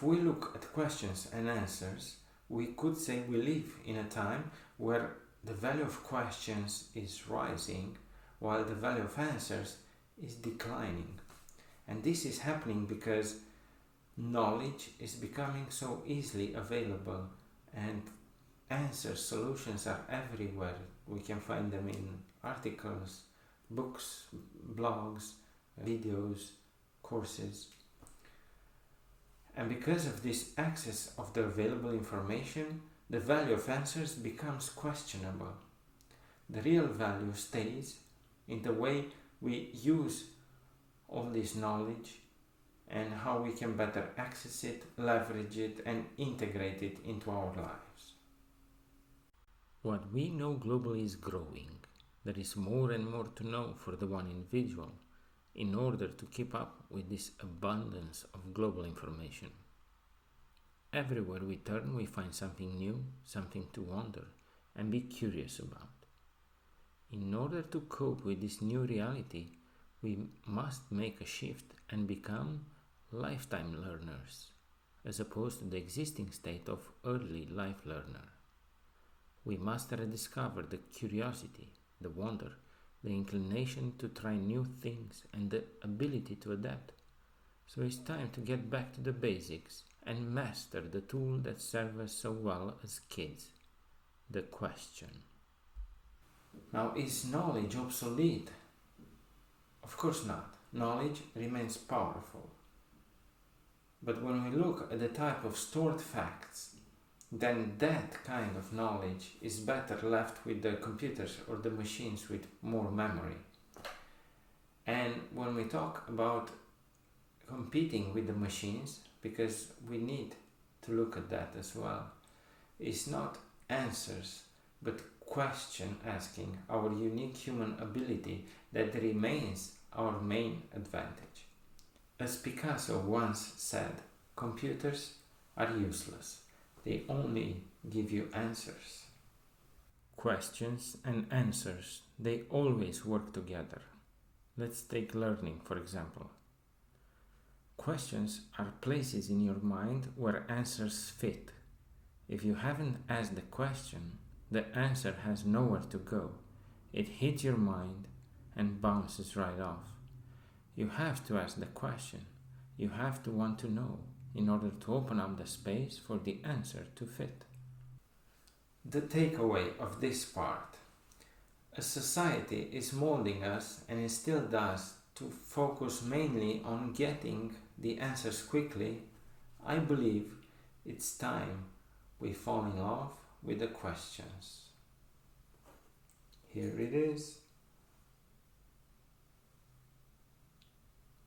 if we look at questions and answers, we could say we live in a time where the value of questions is rising while the value of answers is declining. And this is happening because knowledge is becoming so easily available and solutions are everywhere. We can find them in articles, books, blogs, videos, courses. And because of this access of the available information, the value of answers becomes questionable. The real value stays in the way we use all this knowledge and how we can better access it, leverage it, and integrate it into our lives. What we know globally is growing. There is more and more to know for the one individual in order to keep up with this abundance of global information. Everywhere we turn, we find something new, something to wonder and be curious about. In order to cope with this new reality, we must make a shift and become lifetime learners, as opposed to the existing state of early life learner. We must rediscover the curiosity, the wonder, the inclination to try new things and the ability to adapt. So it's time to get back to the basics and master the tool that served us so well as kids, the question. Now, is knowledge obsolete? Of course not. Knowledge remains powerful. But when we look at the type of stored facts, then that kind of knowledge is better left with the computers or the machines with more memory. And when we talk about competing with the machines, because we need to look at that as well, it's not answers, but question asking, our unique human ability that remains our main advantage. As Picasso once said, computers are useless. They only give you answers. Questions and answers, they always work together. Let's take learning, for example. Questions are places in your mind where answers fit. If you haven't asked the question, the answer has nowhere to go. It hits your mind and bounces right off. You have to ask the question. You have to want to know in order to open up the space for the answer to fit. The takeaway of this part: a society is molding us, and it still does, to focus mainly on getting the answers quickly. I believe it's time we fall in love with the questions. Here it is.